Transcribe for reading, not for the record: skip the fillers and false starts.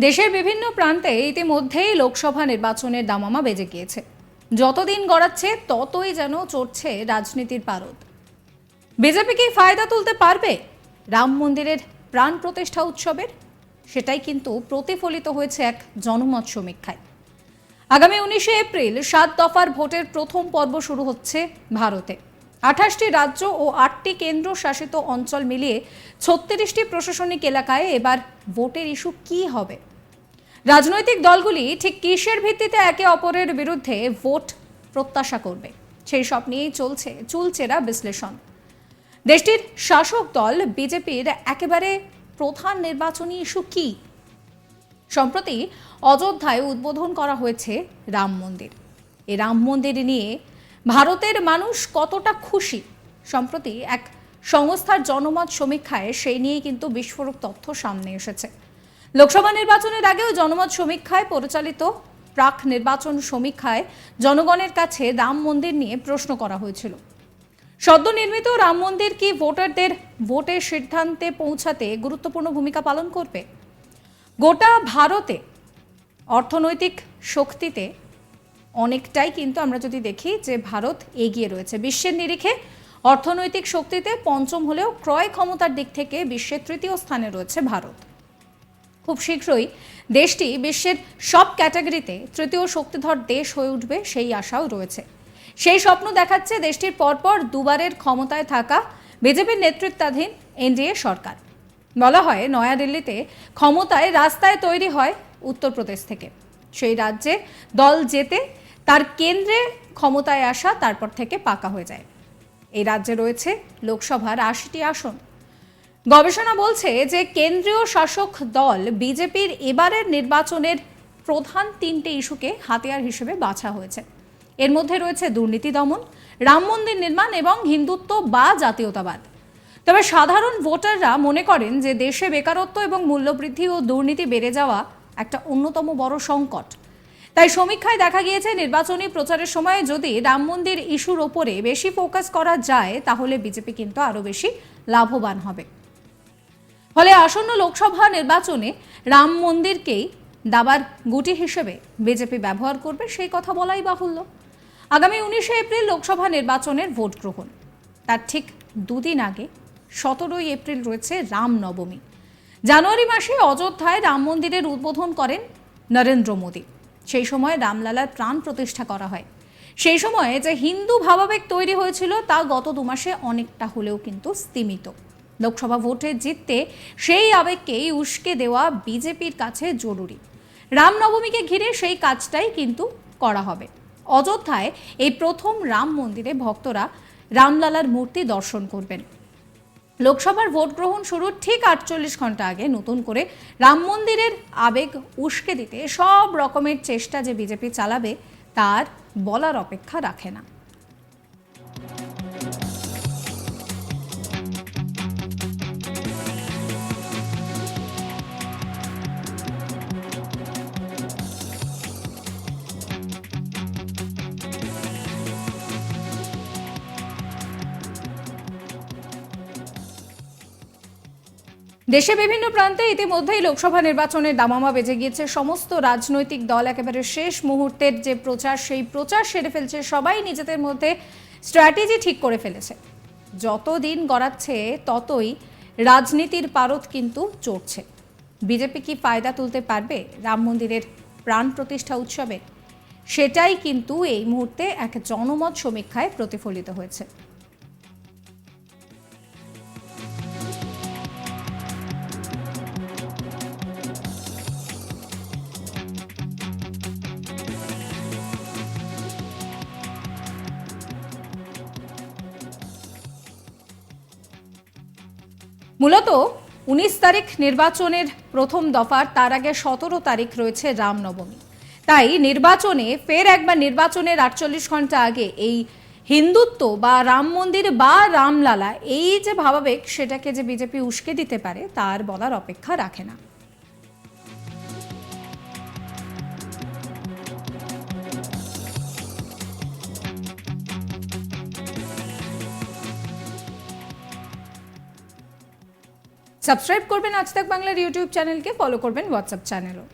দেশের বিভিন্ন প্রান্তে ইতিমধ্যেই লোকসভা নির্বাচনের দামামা বেজে গিয়েছে। যতদিন গড়াচ্ছে ততই যেন চড়ছে রাজনীতির পারদ। বিজেপি কি ফায়দা তুলতে পারবে রাম মন্দিরের প্রাণ প্রতিষ্ঠা উৎসবের? সেটাই কিন্তু প্রতিফলিত হয়েছে এক জনমত সমীক্ষায়। আগামী 19শে এপ্রিল 7 দফার ভোটের প্রথম পর্ব শুরু হচ্ছে ভারতে। 28টি রাজ্য ও 8টি কেন্দ্র শাসিত অঞ্চল মিলিয়ে 36টি প্রশাসনিক এলাকায় এবার ভোটের ইস্যু কি হবে? রাজনৈতিক দলগুলি ঠিক কিসের ভিত্তিতে একে অপরের বিরুদ্ধে ভোট প্রত্যাশা করবে, সেই সব নিয়েই চলছে চুলচেরা বিশ্লেষণ। দেশটির শাসক দল বিজেপির একেবারে প্রধান নির্বাচনী ইস্যু কি? সম্প্রতি অযোধ্যায় উদ্বোধন করা হয়েছে রাম মন্দির। এই রাম মন্দির নিয়ে ভারতের মানুষ কতটা খুশি? সম্প্রতি এক সংস্থার জনমত সমীক্ষায় সেই নিয়ে কিন্তু বিস্ফোরক তথ্য সামনে এসেছে। লোকসভা নির্বাচনের আগেও জনমত সমীক্ষায় পরিচালিত প্রাক নির্বাচন সমীক্ষায় জনগণের কাছে রাম মন্দির নিয়ে প্রশ্ন করা হয়েছিল। সদ্য নির্মিত রাম মন্দির কি ভোটারদের ভোটের সিদ্ধান্তে পৌঁছাতে গুরুত্বপূর্ণ ভূমিকা পালন করবে? গোটা ভারতে অর্থনৈতিক শক্তিতে অনেকটাই কিন্তু আমরা যদি দেখি যে ভারত এগিয়ে রয়েছে। বিশ্বের নিরিখে অর্থনৈতিক শক্তিতে পঞ্চম হলেও ক্রয় ক্ষমতার দিক থেকে বিশ্বের তৃতীয় স্থানে রয়েছে ভারত। খুব শীঘ্রই দেশটি বিশ্বের সব ক্যাটাগরিতে তৃতীয় শক্তিধর দেশ হয়ে উঠবে, সেই আশাও রয়েছে। সেই স্বপ্ন দেখাচ্ছে দেশটির পরপর দুবারের ক্ষমতায় থাকা বিজেপির নেতৃত্বাধীন এনডিএ সরকার। বলা হয় নয়াদিল্লিতে ক্ষমতায় রাস্তায় তৈরি হয় উত্তরপ্রদেশ থেকে। সেই রাজ্যে দল যেতে তার কেন্দ্রে ক্ষমতায় আসা তারপর থেকে পাকা হয়ে যায়। এই রাজ্যে রয়েছে লোকসভার 80টি আসন। গবেষণা বলছে যে কেন্দ্রীয় শাসক দল বিজেপির এবারের নির্বাচনের প্রধান 3টে ইস্যুকে হাতিয়ার হিসেবে বাছা হয়েছে। এর মধ্যে রয়েছে দুর্নীতি দমন, রাম মন্দির নির্মাণ এবং হিন্দুত্ব বা জাতীয়তাবাদ। তবে সাধারণ ভোটাররা মনে করেন যে দেশে বেকারত্ব এবং মূল্যবৃদ্ধি ও দুর্নীতি বেড়ে যাওয়া একটা অন্যতম বড় সংকট। তাই সমীক্ষায় দেখা গিয়েছে নির্বাচনী প্রচারের সময় যদি রাম মন্দির ইস্যুর ওপরে বেশি ফোকাস করা যায় তাহলে বিজেপি কিন্তু আরো বেশি লাভবান হবে। ফলে আসন্ন লোকসভা নির্বাচনে রাম মন্দিরকেই দাবার গুটি হিসেবে বিজেপি ব্যবহার করবে, সেই কথা বলাই বাহুল্য। আগামী 19শে এপ্রিল লোকসভা নির্বাচনের ভোট গ্রহণ। তার ঠিক দুদিন আগে 17ই এপ্রিল রয়েছে রাম নবমী। জানুয়ারি মাসে অযোধ্যায় রাম মন্দিরের উদ্বোধন করেন নরেন্দ্র মোদী। সেই সময় রামলালার প্রাণ প্রতিষ্ঠা করা হয়। সেই সময়ে যে হিন্দু ভাবাবেগ তৈরি হয়েছিল তা গত 2 মাসে অনেকটা হলেও কিন্তু স্তিমিত। লোকসভা ভোটে জিততে সেই আবেগকেই উস্কে দেওয়া বিজেপির কাছে জরুরি। রামনবমীকে ঘিরে সেই কাজটাই কিন্তু করা হবে। অযোধ্যায় এই প্রথম রাম মন্দিরে ভক্তরা রামলালার মূর্তি দর্শন করবেন। লোকসভার ভোট গ্রহণ শুরুর ঠিক 48 ঘন্টা আগে নতুন করে রাম মন্দিরের আবেগ উস্কে দিতে সব রকমের চেষ্টা যে বিজেপি চালাবে তার বলার অপেক্ষা রাখে না। দেশে বিভিন্ন প্রান্তে ইতিমধ্যেই লোকসভা নির্বাচনের দামামা বেজে গিয়েছে। সমস্ত রাজনৈতিক দল একেবারে শেষ মুহূর্তের যে প্রচার, সেই প্রচার সেরে ফেলছে। সবাই নিজেদের মধ্যে স্ট্র্যাটেজি ঠিক করে ফেলেছে। যত দিন গড়াচ্ছে ততই রাজনীতির পারদ কিন্তু চড়ছে। বিজেপি কি ফায়দা তুলতে পারবে রাম মন্দিরের প্রাণ প্রতিষ্ঠা উৎসবে? সেটাই কিন্তু এই মুহূর্তে এক জনমত সমীক্ষায় প্রতিফলিত হয়েছে। মূলত 19 তারিখ নির্বাচনের প্রথম দফার, তার আগে 17 তারিখ রয়েছে রামনবমী। তাই নির্বাচনে ফের একবার নির্বাচনের 48 ঘন্টা আগে এই হিন্দুত্ব বা রাম মন্দির বা রামলালা এই যে ভাবাবেগ সেটাকে যে বিজেপি উস্কে দিতে পারে তার বলার অপেক্ষা রাখে না। সাবস্ক্রাইব করবেন আজ তাক বাংলার ইউটিউব চ্যানেলকে, ফলো করবেন হোয়াটসঅ্যাপ চ্যানেলও।